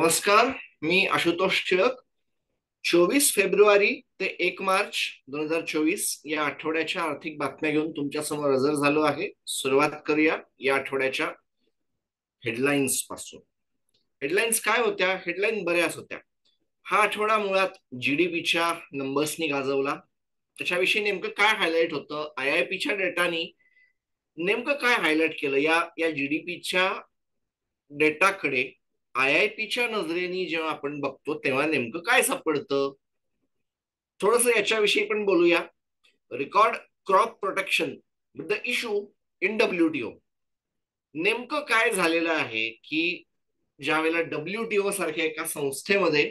नमस्कार. मी आशुतोष टिळक. 24 फेब्रुवारी ते 1 मार्च 2024 या आठवड्याच्या आर्थिक बातम्या घेऊन तुमच्या समोर हजर झालो आहे. सुरुवात करूया या आठवड्याच्या हेडलाईन्स पासून. हेडलाईन्स काय होत्या? हेडलाईन बऱ्याच होत्या. हा आठवडा मुळात जीडीपीच्या नंबर्सनी गाजवला. त्याच्याविषयी नेमकं काय हायलाइट होतं? IIPच्या डेटानी नेमकं काय हायलाइट केलं? या जीडीपीच्या डेटाकडे IIPच्या नजरेने जेव्हा आपण बघतो तेव्हा नेमकं काय सापडतं, थोडस याच्याविषयी पण बोलूया. Record crop protection the issue in WTO. नेमकं काय झालेलं आहे की ज्या वेळेला WTO सारख्या एका संस्थेमध्ये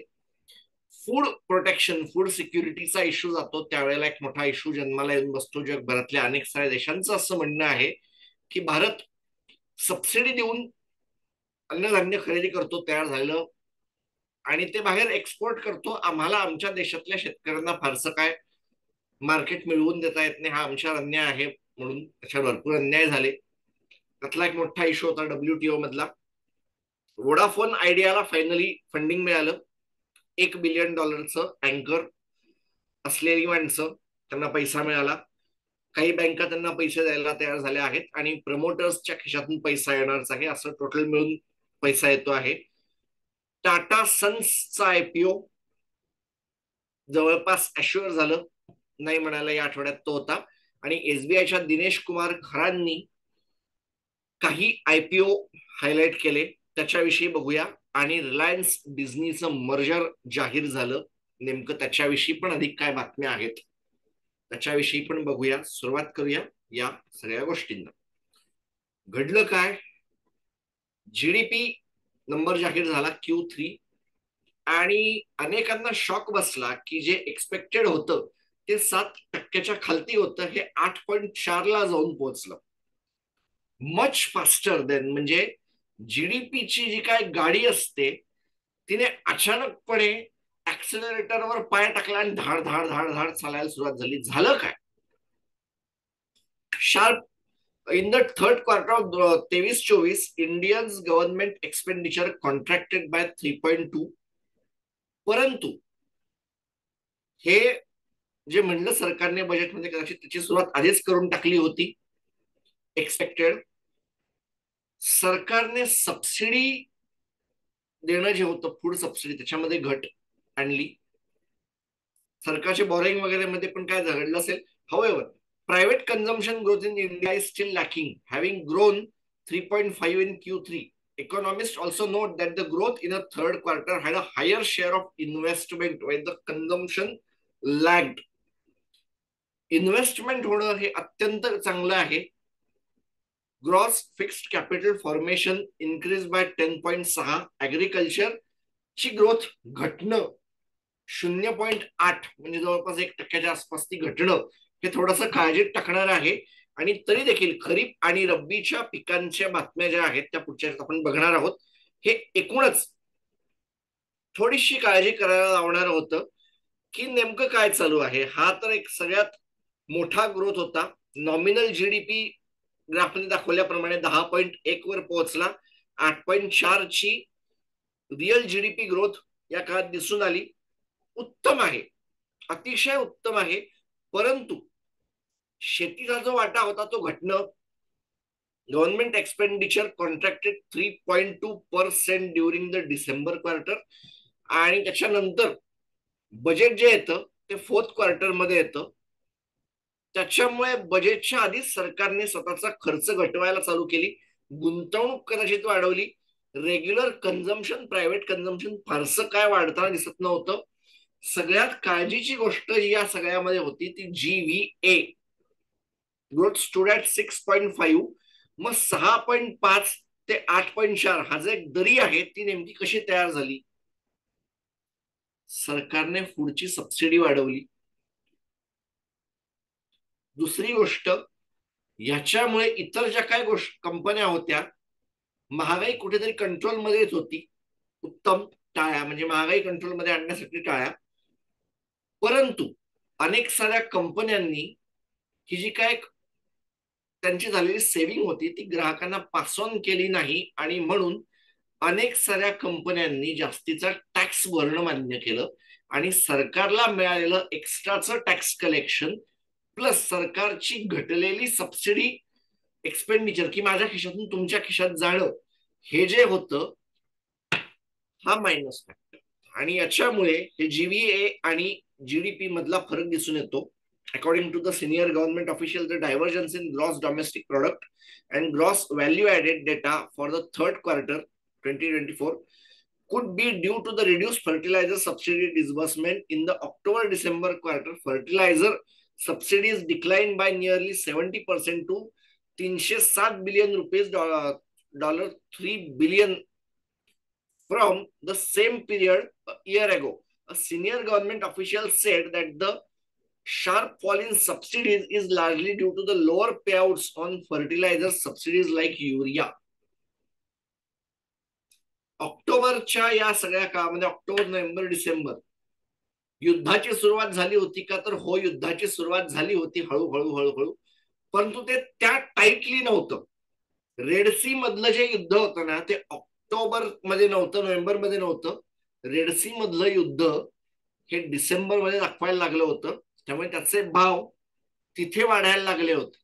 फूड प्रोटेक्शन, फूड सिक्युरिटीचा इश्यू जातो, त्यावेळेला एक मोठा इश्यू जन्माला येऊन बसतो. जगभरातल्या अनेक साऱ्या देशांचं असं म्हणणं आहे की भारत सबसिडी देऊन अन्नधान्य खरेदी करतो तयार झालेलं, आणि ते बाहेर एक्सपोर्ट करतो. आम्हाला आमच्या देशातल्या शेतकऱ्यांना फारसं काय मार्केट मिळवून देता येत नाही, हा आमच्यावर अन्याय आहे म्हणून त्याच्यावर भरपूर अन्याय झाले. त्यातला एक मोठा इश्यू होता WTO मधला. वोडाफोन आयडियाला फायनली फंडिंग मिळालं. $1 बिलियन अँकर असलेली माणसं, त्यांना पैसा मिळाला. काही बँका त्यांना पैसे द्यायला तयार झाल्या आहेत आणि प्रमोटर्सच्या खिशातून पैसा येणारच आहे. असं टोटल मिळून पैसा येतो आहे. टाटा सन्सचा IPO जवळपास अश्युअर झालं, नाही म्हणायला या आठवड्यात तो होता. आणि SBIच्या दिनेश कुमार खरांनी काही IPO हायलाइट केले, त्याच्याविषयी बघूया. आणि रिलायन्स डिझनीचं मर्जर जाहीर झालं, नेमकं त्याच्याविषयी पण अधिक काय बातम्या आहेत त्याच्याविषयी पण बघूया. सुरुवात करूया या सगळ्या गोष्टींना. घडलं काय? जीडीपी नंबर जाहीर झाला Q3, आणि अनेकांना शॉक बसला की जे एक्सपेक्टेड होतं ते 7% खालती होतं, हे 8.4 जाऊन पोहोचलं. Much faster than. म्हणजे जीडीपीची जी काय गाडी असते तिने अचानकपणे ऍक्सिलरेटरवर पाय टाकला आणि धाड धाड धाड धाड चालायला सुरुवात झाली. झालं काय? Sharp in the third quarter of 23-24 Indians government expenditure contracted by 3.2. परंतु हे जे म्हणलं सरकारने बजेटमध्ये, कदाचित त्याची सुरुवात आधीच करून टाकली होती एक्सपेक्टेड. सरकारने सबसिडी देणं जे होतं, फूड सबसिडी, त्याच्यामध्ये घट आणली. सरकारचे बॉरोइंग वगैरे मध्ये पण काय घडलं असेल. However, private consumption growth in India is still lacking, having grown 3.5 in Q3. Economists also note that the growth in the third quarter had a higher share of investment while the consumption lagged. Investment होणं हे अत्यंत चांगलं आहे. Gross fixed capital formation increase by 10.6. Agriculture ची growth घटणं 0.8, म्हणजे जवळपास 1% आसपास ती घटणं, हे थोडंसं काळजीत टाकणार आहे. आणि तरी देखील खरीप आणि रब्बीच्या पिकांच्या बातम्या ज्या आहेत त्या पुढच्या आपण बघणार आहोत. हे एकूणच थोडीशी काळजी करायला लावणार होतं की नेमकं काय चालू आहे. हा तर एक सगळ्यात मोठा ग्रोथ होता. नॉमिनल जीडीपी ग्राफने दाखवल्याप्रमाणे 10.1 वर पोहोचला. 8.4 ची रिअल जीडीपी ग्रोथ या काळात दिसून आली. उत्तम आहे, अतिशय उत्तम आहे. परंतु शेतीचा जो वाटा होता तो घटणं. Government expenditure contracted 3.2% during the December quarter, आणि त्याच्यानंतर बजेट जे येतं ते फोर्थ क्वार्टर मध्ये येतं. त्याच्यामुळे बजेटच्या आधीच सरकारने स्वतःचा खर्च घटवायला चालू केली, गुंतवणूक कदाचित वाढवली. रेग्युलर कन्झम्पशन, प्रायव्हेट कन्झम्पशन फारसं काय वाढताना दिसत नव्हतं. सगळ्यात काळजीची गोष्ट या सगळ्यामध्ये होती ती GVA ग्रोथ स्टूड ॲट 6.5. मग 6.5 ते 8.4 हा जो एक दरी आहे ती नेमकी कशी तयार झाली? सरकारने फूडची सबसिडी वाढवली. दुसरी गोष्ट, याच्यामुळे इतर ज्या काही कंपन्या होत्या, महागाई कुठेतरी कंट्रोलमध्ये येत होती. उत्तम, टाळ्या, म्हणजे महागाई कंट्रोलमध्ये आणण्यासाठी टाळ्या. परंतु अनेक साऱ्या कंपन्यांनी ही जी काय त्यांची झालेली सेव्हिंग होती ती ग्राहकांना पास ऑन केली नाही, आणि म्हणून अनेक साऱ्या कंपन्यांनी जास्तीचा टॅक्स भरणं मान्य केलं आणि सरकारला मिळालेलं एक्स्ट्राचं टॅक्स कलेक्शन प्लस सरकारची घटलेली सबसिडी एक्सपेंडिचर की माझ्या खिशातून तुमच्या खिशात जाणं हे जे होतं हा मायनस फॅक्टर. आणि याच्यामुळे हे जीव्हीए आणि जीडीपी मधला फरक दिसून येतो. According to the senior government official, the divergence in gross domestic product and gross value added data for the third quarter 2024 could be due to the reduced fertilizer subsidy disbursement in the October-December quarter. Fertilizer subsidies declined by nearly 70% to 307 billion rupees, $3 billion from the same period a year ago. A senior government official said that the sharp fall in subsidies is largely due to the lower payouts on fertilizer subsidies like urea. ऑक्टोबरच्या या सगळ्या काळामध्ये October, November, December युद्धाची सुरुवात झाली होती का? तर हो, युद्धाची सुरुवात झाली होती हळूहळू हळूहळू, परंतु ते त्या टाईटली नव्हतं. रेडसी मधलं जे युद्ध होतं ना ते ऑक्टोबर मध्ये नव्हतं, नोव्हेंबर मध्ये नव्हतं. रेडसी मधलं युद्ध हे डिसेंबर मध्ये दाखवायला लागलं होतं, त्यामुळे त्याचे भाव तिथे वाढायला लागले होते.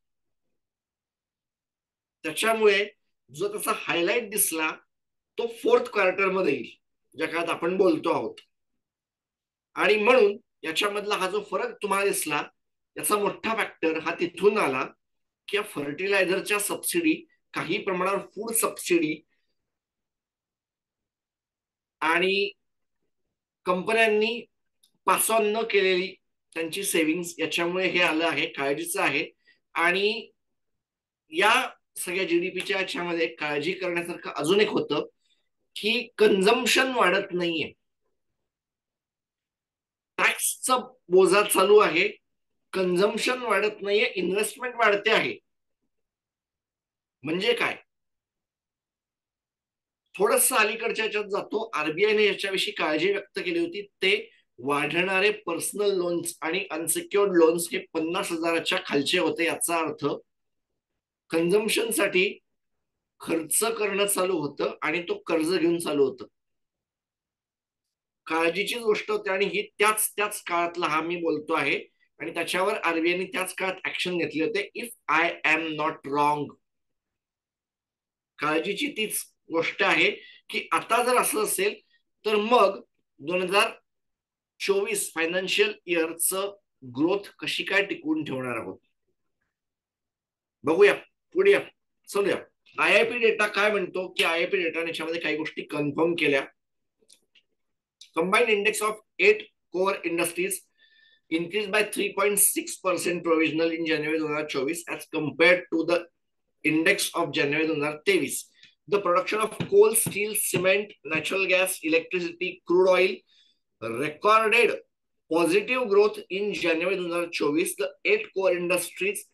त्याच्यामुळे जो त्याचा हायलाइट दिसला तो फोर्थ क्वार्टर मध्ये येईल, ज्या काळात आपण बोलतो आहोत. आणि म्हणून याच्यामधला हा जो फरक तुम्हाला दिसला याचा मोठा फॅक्टर हा तिथून आला की फर्टिलायझरच्या सबसिडी, काही प्रमाणावर फूड सबसिडी आणि कंपन्यांनी पास ऑन न केलेली त्यांची सेव्हिंग्स, याच्यामुळे हे आलं आहे. काळजीचं आहे. आणि या सगळ्या जीडीपीच्या याच्यामध्ये काळजी करण्यासारखं अजून एक होतं की कन्झम्पशन वाढत नाहीये, टॅक्सचा बोजा चालू आहे, कन्झम्पशन वाढत नाहीये, इन्व्हेस्टमेंट वाढते आहे. म्हणजे काय? थोडस अलीकडच्या याच्यात जातो. आरबीआयने याच्याविषयी काळजी व्यक्त केली होती. ते वाढणारे पर्सनल लोन्स आणि अनसिक्युअर्ड लोन्स हे 50,000च्या खालचे होते. याचा अर्थ कन्झम्पशनसाठी खर्च करणं चालू होतं आणि तो कर्ज घेऊन चालू होतं. काळजीची गोष्ट होती आणि ही त्याच काळातला हा मी बोलतो आहे. आणि त्याच्यावर आरबीआयने त्याच काळात ऍक्शन घेतली होते. If I am not wrong, काळजीची तीच गोष्ट आहे की आता जर असं असेल तर मग 2024 फायनान्शियल इयरचं ग्रोथ कशी काय टिकवून ठेवणार आहोत बघूया. पुढे या, चलूया. आयआयपी डेटा काय म्हणतो की आयआयपी डेटा याच्यामध्ये काही गोष्टी कन्फर्म केल्या. Combined index of 8 core industries increased by 3.6% provisional in January 2024 as compared to the index of January 2023. The production of coal, steel, cement, natural gas, electricity, crude oil recorded positive growth in January 2024. The 8 core industries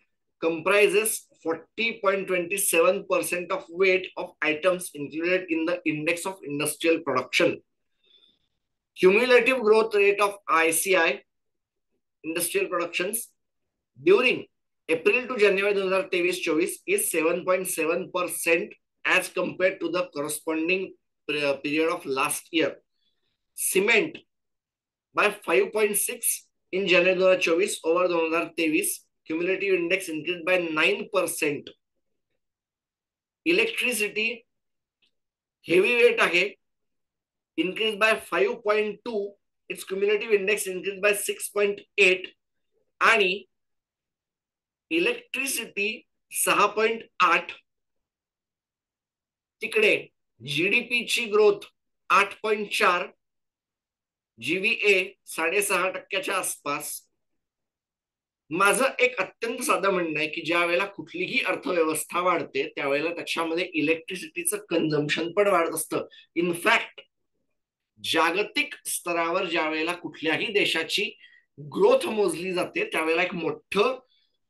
comprises 40.27% of weight of items included in the index of industrial production. Cumulative growth rate of ICI industrial productions during April to January 2023-24 is 7.7% as compared to the corresponding period of last year. Cement by 5.6 in January 2024 over 2023, cumulative index increased by 9%. Electricity heavy weight आहे, increased by 5.2, its cumulative index increased by 6.8. आणि electricity 6.8. तिकडे जीडीपीची growth 8.4, जीव्हीए 6.5% आसपास. माझं एक अत्यंत साधं म्हणणं आहे की ज्या वेळेला कुठलीही अर्थव्यवस्था वाढते त्यावेळेला त्याच्यामध्ये इलेक्ट्रिसिटीचं कन्झम्पशन पण वाढत असतं. इनफॅक्ट जागतिक स्तरावर ज्या वेळेला कुठल्याही देशाची ग्रोथ मोजली जाते त्यावेळेला एक मोठं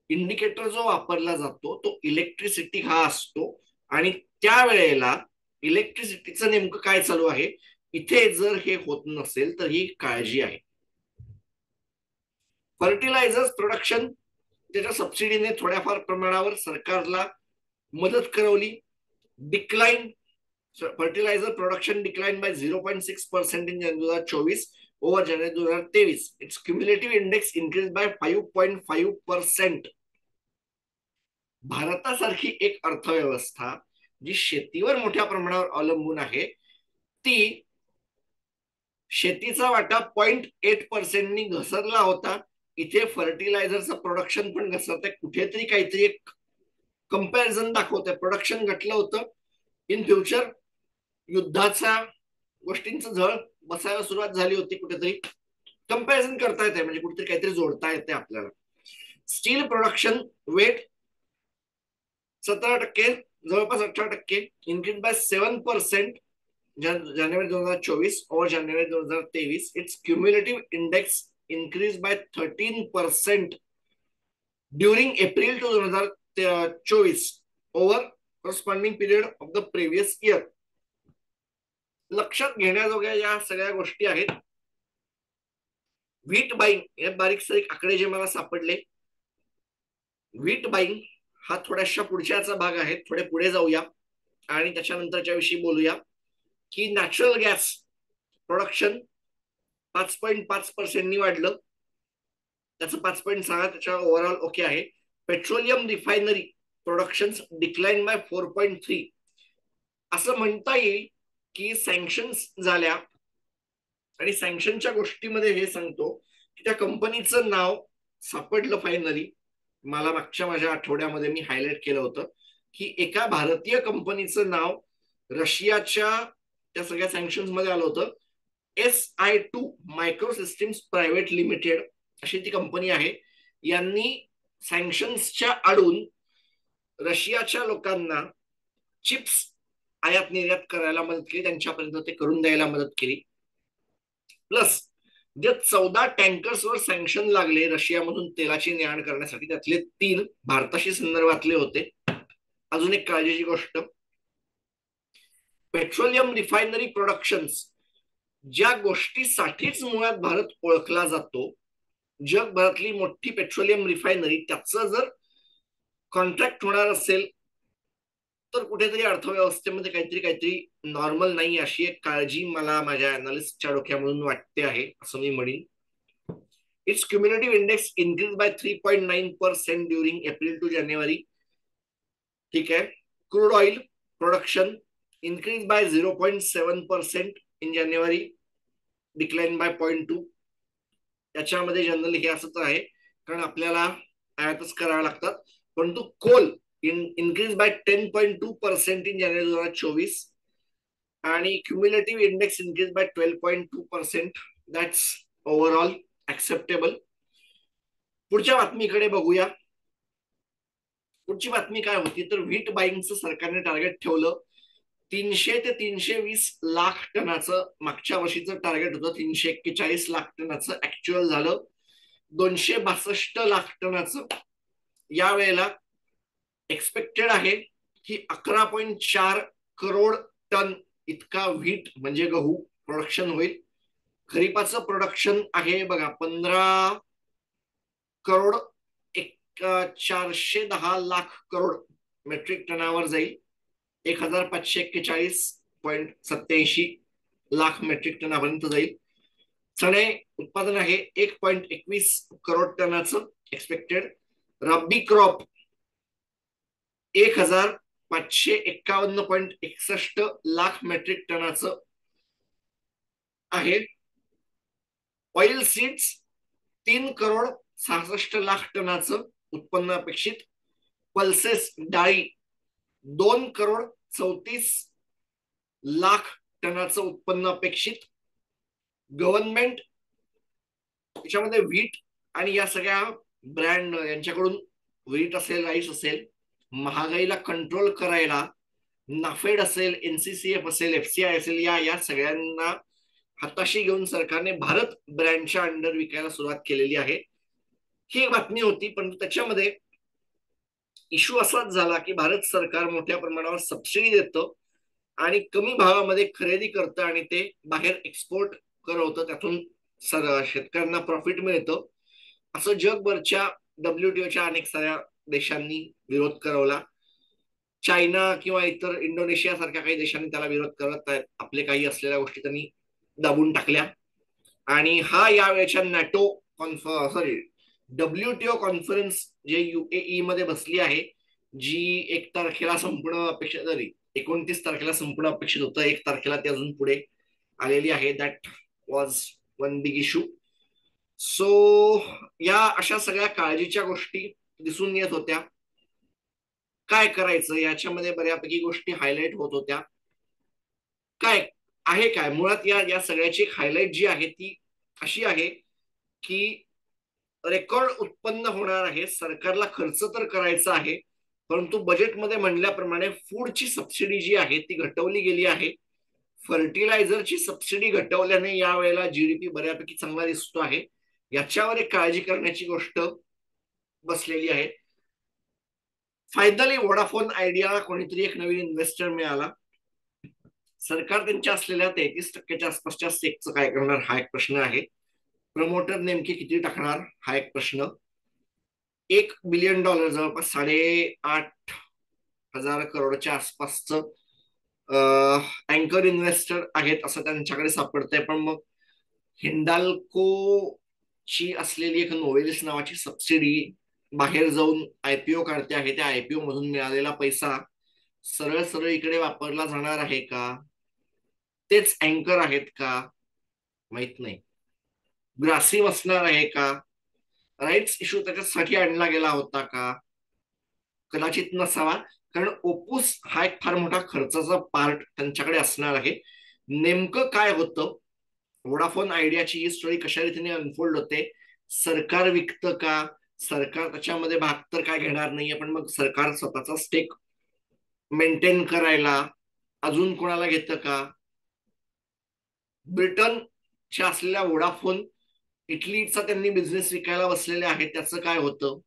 इंडिकेटर जो वापरला जातो तो इलेक्ट्रिसिटी हा असतो. आणि त्यावेळेला इलेक्ट्रिसिटीचं नेमकं काय चालू आहे इथे जर हे होत नसेल तर ही काळजी आहे. फर्टिलायझर्स प्रोडक्शन त्याच्या सबसिडीने थोड्याफार प्रमाणावर सरकारला मदत करवली. Decline fertilizer production declined by 0.6% in January 2024 over January 2023. Its cumulative index increased by 5.5%. भारतासारखी एक अर्थव्यवस्था जी शेतीवर मोठ्या प्रमाणावर अवलंबून आहे, ती शेतीचा वाटा 0.8%नी घसरला होता. इथे फर्टिलायझरचं प्रोडक्शन पण घसरतंय. कुठेतरी काहीतरी एक कंपॅरिझन दाखवतंय. प्रोडक्शन घटलं होतं. इन फ्युचर युद्धाचा गोष्टींचं झळ बसायला सुरुवात झाली होती. कुठेतरी कंपॅरिझन करता येते, म्हणजे कुठेतरी काहीतरी जोडता येते आपल्याला. स्टील प्रोडक्शन वेट 17%, जवळपास 18%, increase by 7% January 2024 over January 2023. Its cumulative index increased by 13% during April 2024 over corresponding period of the previous year. लक्षात घेण्याजोग्या या सगळ्या गोष्टी आहेत. व्हीट बाईंग हे बारीक सारीक आकडे जे मला सापडले. व्हीट बाईंग हा थोड्याशा पुढच्याचा भाग आहे. थोडे पुढे जाऊया आणि त्याच्यानंतरच्या विषयी बोलूया की नॅचरल गॅस प्रोडक्शन 5.5%नी वाढलं. त्याचं 5.6 त्याच्या ओव्हरऑल ओके आहे. Petroleum refinery production decline by 4.3. असं म्हणता येईल की सँक्शन्स झाल्या आणि सँक्शनच्या गोष्टीमध्ये हे सांगतो की त्या कंपनीचं नाव सापडलं फायनली. मला मागच्या माझ्या आठवड्यामध्ये मी हायलाइट केलं होतं की एका भारतीय कंपनीचं नाव रशियाच्या त्या सगळ्या सँक्शन्स मध्ये आलं होतं. SI2 micro systems private limited अशी ती कंपनी आहे. यांनी सँक्शन्सच्या आडून रशियाच्या लोकांना चिप्स आयात निर्यात करायला मदत केली, त्यांच्यापर्यंत ते करून द्यायला मदत केली. प्लस जे 14 टँकर्सवर सँक्शन लागले रशियामधून तेलाची ने आण करण्यासाठी, त्यातले 3 भारताशी संदर्भातले होते. अजून एक काळजीची गोष्ट, पेट्रोलियम रिफायनरी प्रोडक्शन्स ज्या गोष्टीसाठीच मुळात भारत ओळखला जातो, जगभरातली मोठी पेट्रोलियम रिफायनरी, त्याचं जर कॉन्ट्रॅक्ट होणार असेल तर कुठेतरी अर्थव्यवस्थेमध्ये काहीतरी नॉर्मल नाही, अशी एक काळजी मला माझ्या अनालिस्टच्या डोक्यामधून वाटते आहे असं मी म्हणेन. It's cumulative index increase by 3.9% during April to January. ठीक आहे. Crude oil production increase by 0.7% in January, decline by 0.2. त्याच्यामध्ये जनरली हे असंच आहे, कारण आपल्याला आयातच कराव्या लागतात. परंतु Coal increased by 10.2% in January 2024 आणि cumulative index increased by 12.2%. That's overall acceptable. पुढच्या बातमीकडे बघूया. पुढची बातमी काय होती तर व्हीट बाईंगचं सरकारने टार्गेट ठेवलं 300 ते 320 लाख टनाचं. मागच्या वर्षीचं टार्गेट होतं 341 लाख टनाचं, ऍक्च्युअल झालं 262 लाख टनाचं. यावेळेला एक्सपेक्टेड आहे की 11.4 करोड टन इतका व्हीट म्हणजे गहू प्रोडक्शन होईल. खरीपाचं प्रोडक्शन आहे बघा 15 करोड 410 लाख करोड मेट्रिक टनावर जाईल. 1541.87 लाख मेट्रिक टनापर्यंत जाईल. चणे उत्पादन आहे 1.21 करोड टनाचं एक्सपेक्टेड. रब्बी क्रॉप 1551.61 लाख मेट्रिक टनाचं आहे. ऑइल सीड्स 3 करोड 66 लाख टनाचं उत्पन्न अपेक्षित. पल्सेस डाळी 2 करोड 34 लाख टनाचं उत्पन्न अपेक्षित. गव्हर्नमेंट याच्यामध्ये व्हीट आणि या सगळ्या ब्रँड यांच्याकडून व्हीट असेल, राईस असेल, महागाईला कंट्रोल करायला नाफेड असेल, NCCF असेल, FCI असेल, या सगळ्यांना हाताशी घेऊन सरकारने भारत ब्रँडच्या अंडर विकायला सुरुवात केलेली आहे. ही एक बातमी होती. पण त्याच्यामध्ये इश्यू असाच झाला की भारत सरकार मोठ्या प्रमाणावर सबसिडी देतं आणि कमी भावामध्ये खरेदी करतं आणि ते बाहेर एक्सपोर्ट करवतं. त्यातून शेतकऱ्यांना प्रॉफिट मिळतं. असं जगभरच्या WTOच्या अनेक साऱ्या देशांनी विरोध करवला. चायना किंवा इतर इंडोनेशिया सारख्या काही देशांनी त्याला विरोध करत आहेत. आपले काही असलेल्या गोष्टी त्यांनी दाबून टाकल्या. आणि हा यावेळेच्या नॅटो सॉरी WTO कॉन्फरन्स जे UAE मध्ये बसली आहे, जी 1 तारखेला संपणं अपेक्षित, तरी 29 तारखेला संपणं अपेक्षित होतं, 1 तारखेला ती अजून पुढे आलेली आहे. That was one big issue. So या अशा सगळ्या काळजीच्या गोष्टी दिसून येत होत्या. काय करायचं याच्यामध्ये बऱ्यापैकी गोष्टी हायलाईट होत होत्या. काय आहे, काय मुळात या या सगळ्याची हायलाईट जी आहे ती अशी आहे की रेकॉर्ड उत्पन्न होणार आहे. सरकारला खर्च तर करायचा आहे, परंतु बजेटमध्ये म्हणल्याप्रमाणे फूडची सबसिडी जी आहे ती घटवली गेली आहे. फर्टिलायझरची सबसिडी घटवल्याने यावेळेला GDP बऱ्यापैकी चांगला दिसतो आहे. याच्यावर एक काळजी करण्याची गोष्ट बसलेली आहे. फायनली वोडाफोन आयडियाला कोणीतरी एक नवीन इन्व्हेस्टर मिळाला. सरकार त्यांच्या असलेल्या 33% आसपासच्या स्टेकचं काय करणार हा एक प्रश्न आहे. प्रमोटर नेमके किती टाकणार हा एक प्रश्न. $1 बिलियन, जवळपास 8,500 करोडच्या आसपासचं अँकर इन्व्हेस्टर आहेत असं त्यांच्याकडे सापडतंय. पण मग हिंडाल्को ची असलेली एक नोवेलिस नावाची सबसिडी बाहेर जाऊन IPO काढते आहे. त्या IPO मधून मिळालेला पैसा सरळ सरळ इकडे वापरला जाणार आहे का, तेच अँकर आहेत का माहित नाही. ग्रासिम असणार आहे का, राईट्स इश्यू त्याच्यासाठी आणला गेला होता का, कदाचित नसावा. कारण ओपूस हा एक फार मोठा खर्चाचा पार्ट त्यांच्याकडे असणार आहे. नेमकं काय होतं, वोडाफोन आयडियाची ही स्टोरी कशा रीतीने अनफोल्ड होते, सरकार विकतं का, सरकार त्याच्यामध्ये भाग तर काय घेणार नाहीये, पण मग सरकार स्वतःचा स्टेक मेंटेन करायला अजून कोणाला घेतं का, ब्रिटनच्या असलेल्या वोडाफोन इटलीचा त्यांनी बिझनेस विकायला बसलेले आहेत, त्याचं काय होतं.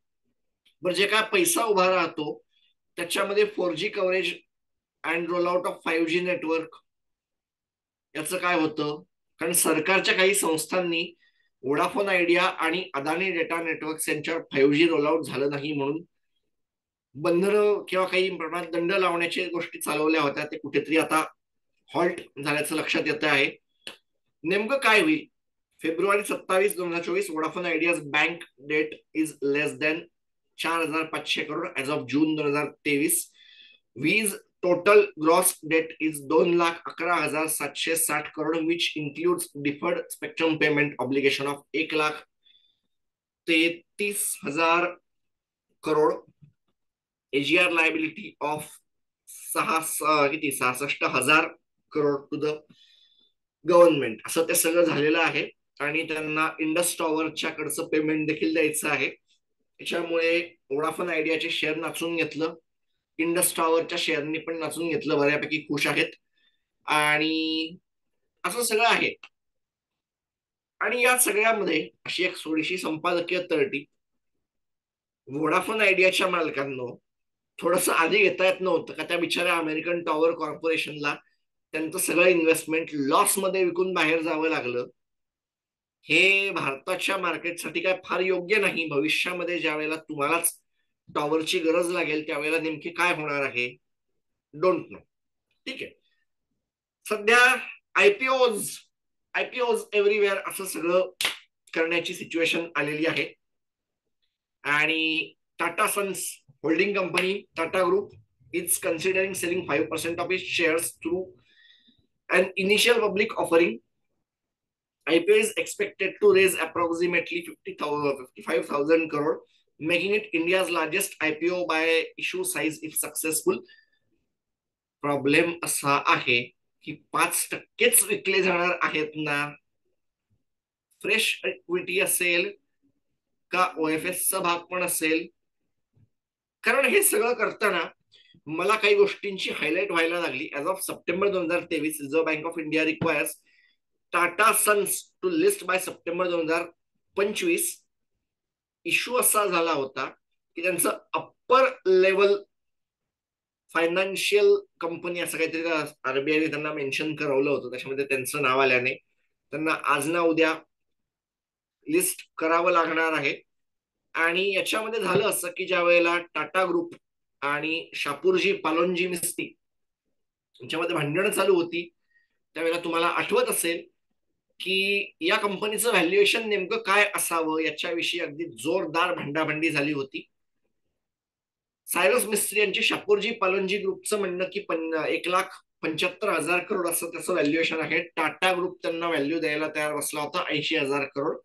बरं, जे काय पैसा उभा राहतो त्याच्यामध्ये 4G coverage and roll out of 5G network याचं काय होतं. कारण सरकारच्या काही संस्थांनी वोडाफोन आयडिया आणि अदानी डेटा नेटवर्क यांच्यावर 5G रोल आउट झालं नाही म्हणून बंधनं किंवा काही प्रमाणात दंड लावण्याच्या गोष्टी चालवल्या होत्या. ते कुठेतरी आता हॉल्ट झाल्याचं लक्षात येत आहे. नेमकं काय होईल. February 27, 2024 Vodafone ideas bank date is less than 4,500 crore as of June 2023. वीज total gross date is 2,11,760 crore which includes deferred spectrum payment obligation of 1,33,000 crore. AGR liability of 66,000 crore to the government. असं ते सगळं झालेलं आहे. आणि त्यांना इंडस टॉवरच्या कडचं पेमेंट देखील द्यायचं आहे. त्याच्यामुळे वोडाफोन आयडियाचे शेअर नाचून घेतलं, इंडस टॉवरच्या शेअरनी पण नाचून घेतलं, बऱ्यापैकी खुश आहेत. आणि असं सगळं आहे. आणि या सगळ्यामध्ये अशी एक थोडीशी संपादकीय तळटी. वोडाफोन आयडियाच्या मालकांना थोडस आधी घेता येत नव्हतं का, त्या बिचाऱ्या अमेरिकन टॉवर कॉर्पोरेशनला त्यांचं सगळं इन्व्हेस्टमेंट लॉस मध्ये विकून बाहेर जावं लागलं. हे भारताच्या मार्केटसाठी काय फार योग्य नाही. भविष्यामध्ये ज्या वेळेला तुम्हालाच टॉवरची गरज लागेल त्यावेळेला नेमके काय होणार आहे, डोंट नो. ठीक आहे. सध्या आयपीओज एव्हरीवेअर असं सगळं करण्याची सिच्युएशन आलेली आहे. आणि Tata Sons holding company, Tata group is considering selling 5% of its shares through an initial public offering. IPO is expected to raise approximately 55,000 crore, making it India's largest IPO by issue size if successful. Problem असा आहे की 5%च विकले जाणार आहेत ना. Fresh equity असेल का OFS चा भाग पण असेल. कारण हे सगळं करताना मला काही गोष्टींची हायलाईट व्हायला लागली. As of September 2023 Reserve Bank of India requires Tata Sons to list by September 2025. Issue असा झाला होता की त्यांचं अप्पर लेवल फायनान्शियल कंपनी असं काहीतरी RBIने त्यांना मेन्शन करवलं होतं. त्याच्यामध्ये त्यांचं नाव आल्याने त्यांना आज ना उद्या लिस्ट करावं लागणार आहे. आणि याच्यामध्ये झालं असं की ज्या वेळेला टाटा ग्रुप आणि शापूरजी पालोनजी मिस्त्री यांच्यामध्ये भांडणं चालू होती. त्यावेळेला तुम्हाला आठवत असेल की या कंपनीचं व्हॅल्युएशन नेमकं काय असावं याच्याविषयी अगदी जोरदार भांडाभांडी झाली होती. सायरस मिस्त्री यांची शापूरजी पालोनजी ग्रुपचं म्हणणं की 1,75,000 करोड असं त्याचं व्हॅल्युएशन आहे. टाटा ग्रुप त्यांना व्हॅल्यू द्यायला तयार बसला होता 80,000 करोड.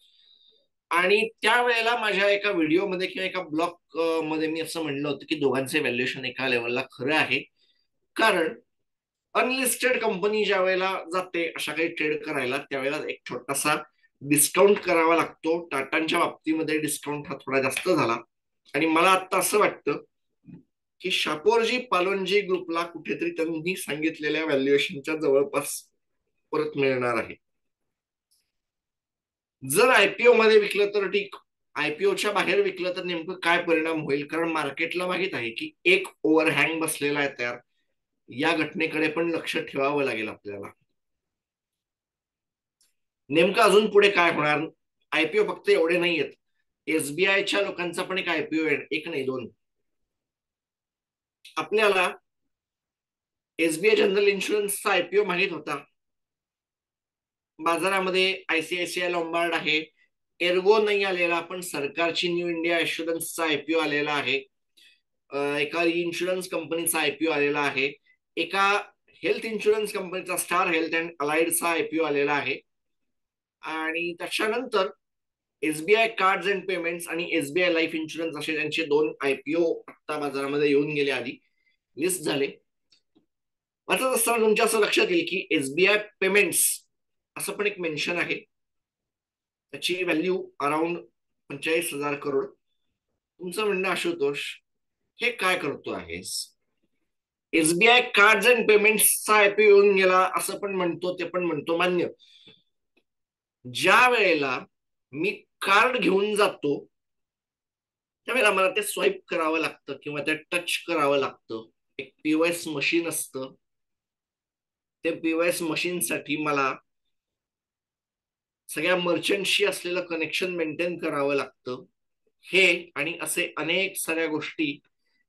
आणि त्यावेळेला माझ्या एका व्हिडिओमध्ये किंवा एका ब्लॉग मध्ये मी असं म्हणलं होतं की दोघांचे व्हॅल्युएशन एका लेवलला खरं आहे. कारण अनलिस्टेड कंपनी ज्या वेळेला जाते अशा काही ट्रेड करायला त्यावेळेला एक छोटासा डिस्काउंट करावा लागतो. टाटांच्या बाबतीमध्ये डिस्काउंट हा थोडा जास्त झाला. आणि मला आता असं वाटतं की शापोरजी पालोनजी ग्रुपला कुठेतरी त्यांनी सांगितलेल्या व्हॅल्युएशनच्या जवळपास परत मिळणार आहे. जर आयपीओ मध्ये विकलं तर ठीक, आयपीओच्या बाहेर विकलं तर नेमकं काय परिणाम होईल? कारण मार्केटला माहित आहे की एक ओव्हरहँग बसलेला आहे तयार. या घटनेकडे पण लक्ष ठेवावं लागेल आपल्याला. नेमकं अजून पुढे काय होणार? आयपीओ फक्त एवढे नाही आहेत. एसबीआयच्या लोकांचा पण एक आयपीओ आहे, एक नाही दोन. आपल्याला एसबीआय जनरल इन्शुरन्सचा आयपीओ माहित होता. बाजारामध्ये आयसीआयसीआय लॉम्बार्ड आहे. एर्गो नाही आलेला पण सरकारची न्यू इंडिया इन्शुरन्सचा आयपीओ आलेला आहे. एका इन्शुरन्स कंपनीचा आयपीओ आलेला आहे. एका हेल्थ इन्शुरन्स कंपनीचा स्टार हेल्थ अँड अलाइडचा आयपीओ आलेला आहे. आणि त्याच्यानंतर एसबीआय कार्ड्स अँड पेमेंट्स आणि एसबीआय लाईफ इन्शुरन्स असे त्यांचे दोन आयपीओ आता बाजारामध्ये येऊन गेले, आधी लिस्ट झाले. वाचत असताना तुमच्या असं लक्षात येईल की एसबीआय पेमेंट्स असं पण एक मेन्शन आहे. त्याची व्हॅल्यू अराउंड 45,000 करोड. तुमचं म्हणणं आशुतोष हे काय करतो आहेस? एसबीआय कार्ड्स अँड पेमेंट्सचा आयपीओ येऊन गेला असं पण म्हणतो, ते पण म्हणतो मान्य. ज्या वेळेला मी कार्ड घेऊन जातो त्यावेळेला मला ते स्वाईप करावं लागतं किंवा ते टच करावं लागतं. एक पीओएस मशीन असतं. ते पीओएस मशीनसाठी मला सगळ्या मर्चंटशी असलेलं कनेक्शन मेंटेन करावं लागतं. हे आणि असे अनेक साऱ्या गोष्टी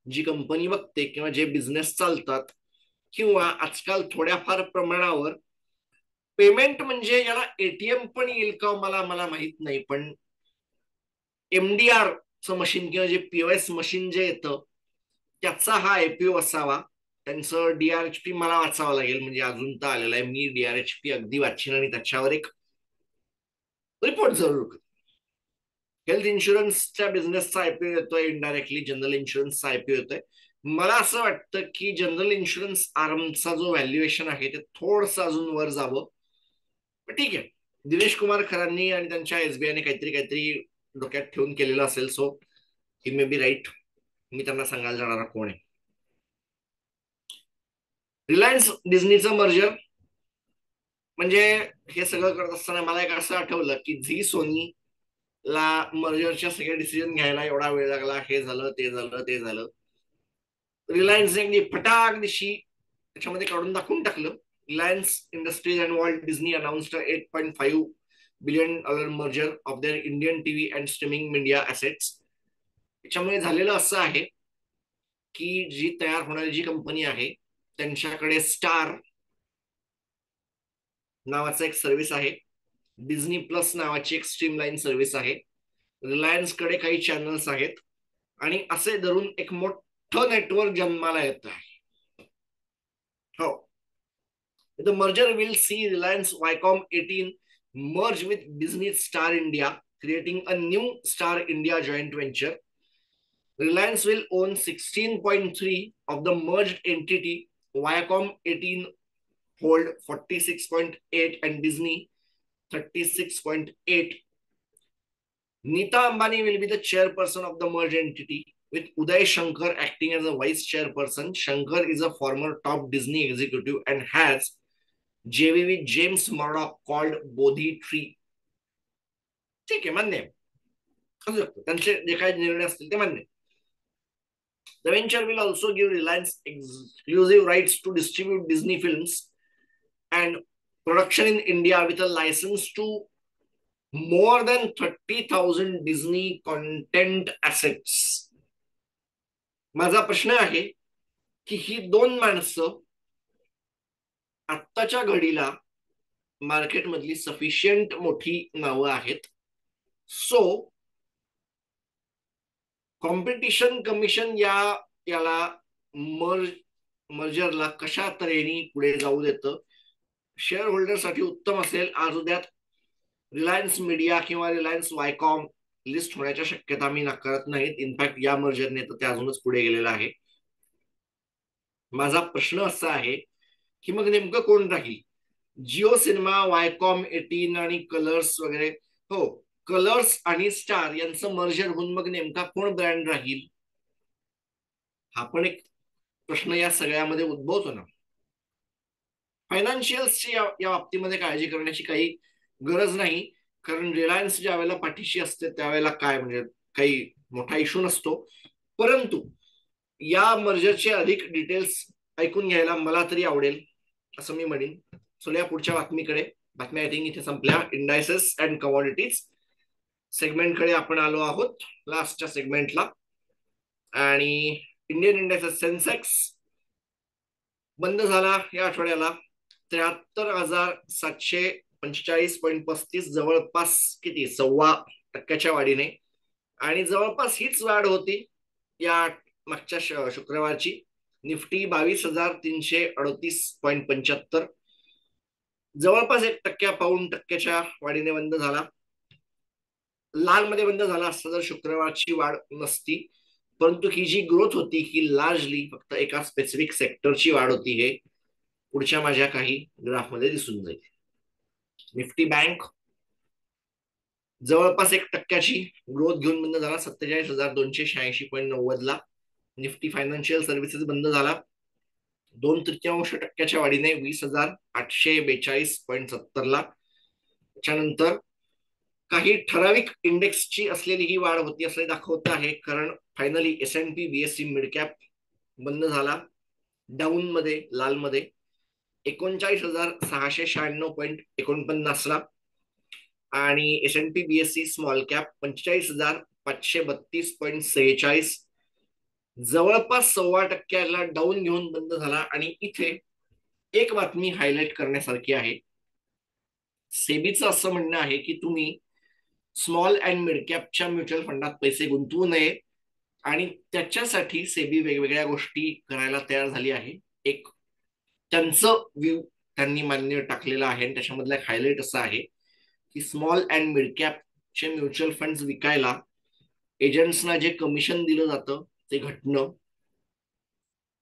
जी कंपनी बघते किंवा जे बिझनेस चालतात किंवा आजकाल थोड्याफार प्रमाणावर पेमेंट म्हणजे याला एटीएम पण येईल का मला मला माहित नाही, पण एमडीआर चं मशीन किंवा जे पीओएस मशीन जे येतं त्याचा हा आयपीओ असावा. त्यांचं डीआरएचपी मला वाचावं लागेल, म्हणजे अजून तर आलेलं आहे. मी डीआरएचपी अगदी वाचीन आणि त्याच्यावर एक रिपोर्ट जरूर करेन. हेल्थ इन्शुरन्सच्या बिझनेसचा आयपीओ येतोय, इनडायरेक्टली जनरल इन्शुरन्सचा आयपीओ येतोय. मला असं वाटतं की जनरल इन्शुरन्स आर्मचा जो व्हॅल्युएशन आहे ते थोडंसं अजून वर जावं. ठीक आहे, दिनेश कुमार खरांनी आणि त्यांच्या एसबीआयने काहीतरी काहीतरी डोक्यात ठेवून केलेलं असेल, so he may be right. मी त्यांना सांगायला जाणारा कोण आहे. रिलायन्स डिझनीचं मर्जर म्हणजे हे सगळं करत असताना मला एक असं आठवलं की झी सोनी ला मर्जरच्या सगळे डिसिजन घ्यायला एवढा वेळ लागला. हे झालं, ते झालं, ते झालं. रिलायन्सने फटाक दिशी त्याच्यामध्ये काढून दाखवून टाकलं. Reliance Industries and Walt Disney announced $8.5 billion merger of their Indian TV and streaming media assets. त्याच्यामुळे झालेलं असं आहे की जी तयार होणारी जी कंपनी आहे त्यांच्याकडे स्टार नावाचा एक सर्व्हिस आहे, डिझनी प्लस नावाची एक स्ट्रीमलाईन सर्व्हिस आहे, रिलायन्स कडे काही चॅनल्स आहेत आणि असे धरून एक मोठं नेटवर्क जन्माला येत आहे. हो, the merger will see Reliance Viacom 18 merge with Disney Star India, creating a new Star India joint venture. Reliance will own 16.3 of the merged entity. Viacom 18 hold 46.8 and Disney 36.8. Neeta Ambani will be the chairperson of the merged entity, with Uday Shankar acting as a vice chairperson. Shankar is a former top Disney executive and has JV with James Murdoch called Bodhi Tree. ठीक आहे, मान्य आहे. त्यांचे जे काही निर्णय असतील ते मान्य. The venture will also give Reliance exclusive rights to distribute Disney films and production in India with a license to more than 30,000 Disney content assets. माझा प्रश्न आहे की ही दोन माणसं आत्ताच्या घडीला मार्केटमधली सफिशियंट मोठी नावं आहेत. सो कॉम्पिटिशन कमिशन याला मर्ज मर्जरला कशा तऱ्हेने पुढे जाऊ देतं, शेअर होल्डरसाठी उत्तम असेल. आज उद्यात रिलायन्स मीडिया किंवा रिलायन्स वायकॉम लिस्ट होण्याच्या शक्यता मी नाकारत नाहीत. इनफॅक्ट या मर्जरने तर ते अजूनच पुढे गेलेलं आहे. माझा प्रश्न असा आहे की मग नेमकं कोण राहील? जिओ सिनेमा, वायकॉम 18 आणि कलर्स वगैरे. हो, कलर्स आणि स्टार यांचं मर्जर होऊन मग नेमका कोण ब्रँड राहील, हा पण एक प्रश्न या सगळ्यामध्ये उद्भवतो ना. फायनान्शियल्सची या बाबतीमध्ये काळजी करण्याची काही गरज नाही, कारण रिलायन्स ज्या वेळेला पाठीशी असते त्यावेळेला काय म्हणजे काही मोठा इश्यू नसतो. परंतु या मर्जरचे अधिक डिटेल्स ऐकून घ्यायला मला तरी आवडेल असं मी म्हणेन. चला या पुढच्या बातमीकडे. बातम्या आय थिंक इथे संपल्या. इंडायसेस अँड कमॉडिटीज सेगमेंटकडे आपण आलो आहोत, लास्टच्या सेगमेंटला. आणि इंडियन इंडायसेस सेन्सेक्स बंद झाला या आठवड्याला 73,745.35, जवळपास किती 1.25% वाढीने. आणि जवळपास हीच वाढ होती या मागच्या शुक्रवारची. निफ्टी 22,338.75, जवळपास 1%, पाऊण टक्क्याच्या वाढीने बंद झाला. लाल मध्ये बंद झाला असता जर शुक्रवारची वाढ नसती. परंतु ही जी ग्रोथ होती ही लार्जली फक्त एका स्पेसिफिक सेक्टरची वाढ होती, हे पुढच्या माझ्या काही ग्राफमध्ये दिसून जाईल. निफ्टी बँक जवळपास 1%ची ग्रोथ घेऊन बंद झाला 47,286.90ला. निफ्टी फायनान्शियल सर्व्हिसेस बंद झाला 2/3% वाढीने 20,842.70ला. त्याच्यानंतर काही ठराविक इंडेक्सची असलेली ही वाढ होती असं दाखवत आहे, कारण finally S&P BSE mid cap बंद झाला डाऊन मध्ये, लाल मध्ये 39,696.49ला. आणि S&P BSE स्मॉल कॅप 45,532.46, जवळपास 1.25% डाऊन घेऊन बंद झाला. आणि इथे एक बातमी हायलाइट करण्यासारखी आहे. सेबीचं असं म्हणणं आहे की तुम्ही small and mid captcha mutual फंडात पैसे गुंतवू नये, आणि त्याच्यासाठी सेबी वेगवेगळ्या गोष्टी करायला तयार झाली आहे. एक त्यांचं व्ह्यू त्यांनी मान्य टाकलेलं आहे, आणि त्याच्यामधला एक हायलाइट असा आहे की स्मॉल अँड मिड कॅपचे म्युच्युअल फंड विकायला एजंट्सना जे कमिशन दिलं जातं ते घटणं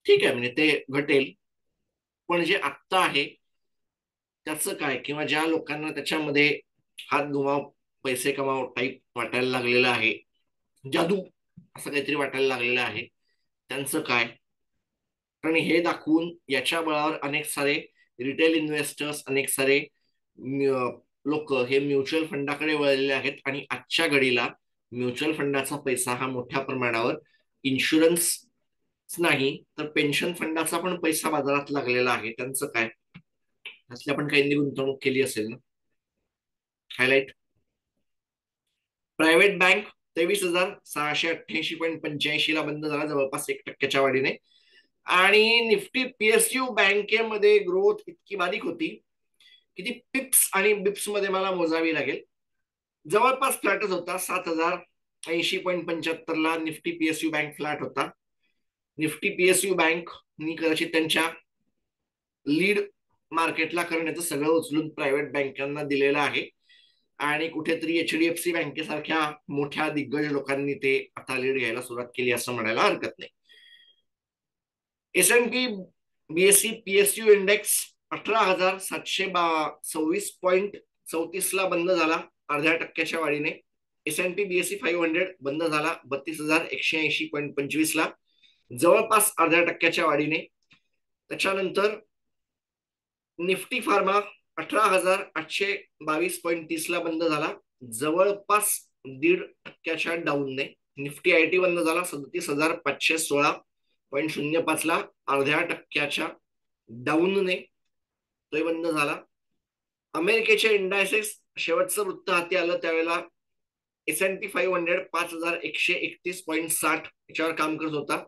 ठीक आहे, म्हणजे ते घटेल. पण जे आत्ता आहे त्याचं काय, किंवा ज्या लोकांना त्याच्यामध्ये हात घुमाव पैसे कमाव टाईप वाटायला लागलेलं आहे, जादू असं काहीतरी वाटायला लागलेलं आहे, त्यांचं काय? कारण हे दाखवून याच्या बळावर अनेक सारे रिटेल इन्व्हेस्टर्स, अनेक सारे लोक हे म्युच्युअल फंडाकडे वळलेले आहेत. आणि आजच्या घडीला म्युच्युअल फंडाचा पैसा हा मोठ्या प्रमाणावर इन्शुरन्स नाही तर पेन्शन फंडाचा पण पैसा बाजारात लागलेला आहे. त्यांचं काय? असल्या पण काही गुंतवणूक केली असेल ना. हायलाइट प्रायव्हेट बँक 23,688.85 ला बंद झाला, जवळपास 1%च्या वाढीने. आणि निफ्टी PSU बँकेमध्ये ग्रोथ इतकी बारीक होती की ती पिप्स आणि बिप्स मध्ये मला मोजावी लागेल. जवळपास फ्लॅटच होता 7,080.75ला निफ्टी PSU बँक फ्लॅट होता. निफ्टी PSU बँक नी कदाचित त्यांच्या लीड मार्केटला करण्याचं सगळं उचलून प्रायव्हेट बँकांना दिलेलं आहे, आणि कुठेतरी HDFC बँकेसारख्या मोठ्या दिग्गज लोकांनी ते आता लीड घ्यायला सुरुवात केली असं म्हणायला हरकत नाही. S&P BSE PSU इंडेक्स 18,726.34ला बंद झाला 0.5%च्या वाढीने. S&P BSE 500 बंद झाला 32,180.25ला, जवळपास 0.5%च्या वाढीने. त्याच्यानंतर निफ्टी फार्मा 18,822.30ला बंद झाला, जवळपास 1.5%च्या डाऊनने. निफ्टी IT बंद झाला 37,516.05ला, 0.5%च्या डाऊनने तो बंद झाला. अमेरिकेचे इंडायसेस शेवटचं वृत्त हाती आलं त्यावेळेला S&P 500 5,131.60 याच्यावर काम करत होता.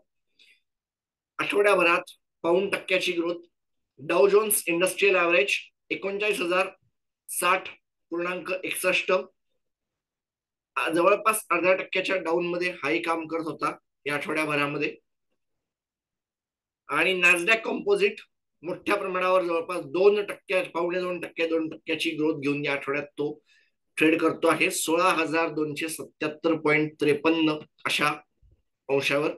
आठवड्याभरात पाऊण टक्क्याची ग्रोथ. डाव जोन्स इंडस्ट्रियल ऍव्हरेज 39,060.61, जवळपास अर्ध्या टक्क्याच्या डाऊन मध्ये हाही काम करत होता या आठवड्याभरामध्ये. आणि नॅसडॅक कॉम्पोजिट मोठ्या प्रमाणावर जवळपास 2%, पावणे 2%, 2%ची ग्रोथ घेऊन या आठवड्यात तो ट्रेड करतो आहे 16,277.53 अशा अंशावर.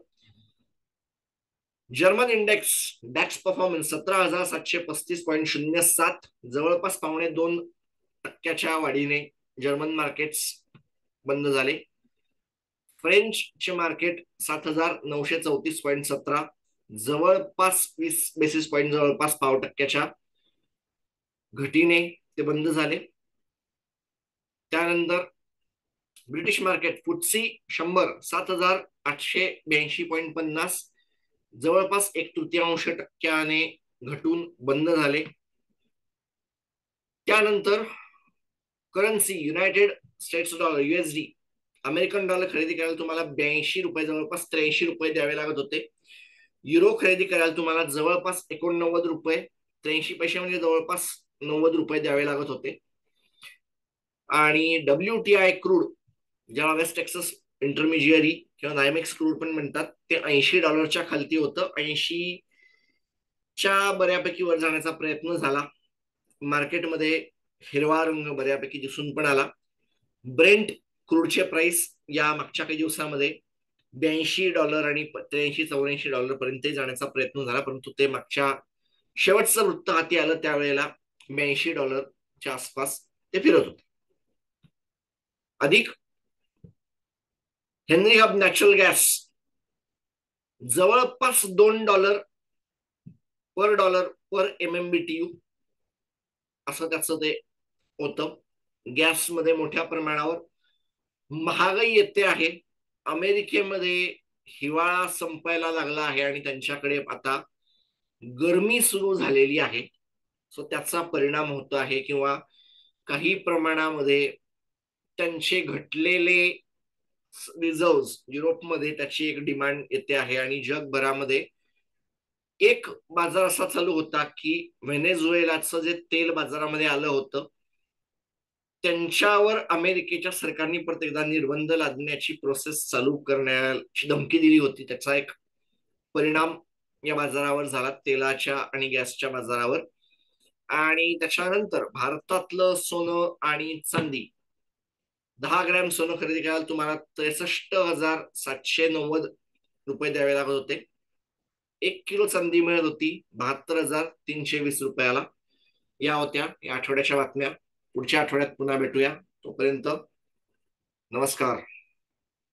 जर्मन इंडेक्स डॅक्स परफॉर्मन्स 17,735.07, जवळपास पावणे 2%च्या वाढीने जर्मन मार्केट्स बंद झाले. फ्रेंचचे मार्केट 7,934.17, जवळपास 20 बेसिस पॉईंट, जवळपास पाव% घटीने ते बंद झाले. त्यानंतर ब्रिटिश मार्केट फुटसी 100 7,882.50, जवळपास 1/3% घटून बंद झाले. त्यानंतर currency United states dollar USD, American dollar खरेदी करायला तुम्हाला 82 रुपये, जवळपास 83 रुपये द्यावे लागत होते. युरो खरेदी करायला तुम्हाला जवळपास 89 रुपये 83 पैसे, म्हणजे जवळपास 90 रुपये द्यावे लागत होते. आणि WTI क्रूड, ज्याला वेस्ट टेक्सास इंटरमिजियरी किंवा नायमेक्स क्रूड पण म्हणतात, ते $80 खालती होतं. 80च्या बऱ्यापैकी वर जाण्याचा प्रयत्न झाला. मार्केटमध्ये हिरवा रंग बऱ्यापैकी दिसून पण आला. ब्रेंट क्रूडचे प्राइस या मागच्या काही दिवसामध्ये $82 आणि $83-84 पर्यंत जाण्याचा प्रयत्न झाला, परंतु ते मागच्या शेवटचं वृत्त हाती आलं त्यावेळेला $82च्या आसपास ते फिरत होते. अधिक हेनरी हब नॅचरल गॅस जवळपास $2 पर MMBTU असं त्याचं ते होतं. गॅसमध्ये मोठ्या प्रमाणावर महागाई येते आहे. अमेरिकेमध्ये हिवाळा संपायला लागला आहे आणि त्यांच्याकडे आता गरमी सुरू झालेली आहे. सो त्याचा परिणाम होतो आहे, किंवा काही प्रमाणामध्ये त्यांचे घटलेले रिझर्व्ह युरोपमध्ये त्याची एक डिमांड येते आहे. आणि जगभरामध्ये एक बाजार असा चालू होता की व्हेनेझुएलाचं जे तेल बाजारामध्ये आलं होतं, त्यांच्यावर अमेरिकेच्या सरकारने परत एकदा निर्बंध लादण्याची प्रोसेस चालू करण्याची धमकी दिली होती. त्याचा एक परिणाम या बाजारावर झाला, तेलाच्या आणि गॅसच्या बाजारावर. आणि त्याच्यानंतर भारतातलं सोनं आणि चांदी, 10 ग्रॅम सोनं खरेदी करायला तुम्हाला 63,790 रुपये द्यावे लागत होते. 1 किलो चांदी मिळत होती 72,320 रुपयाला. या होत्या या आठवड्याच्या बातम्या. पुढच्या आठवड्यात पुन्हा भेटूया. तोपर्यंत नमस्कार.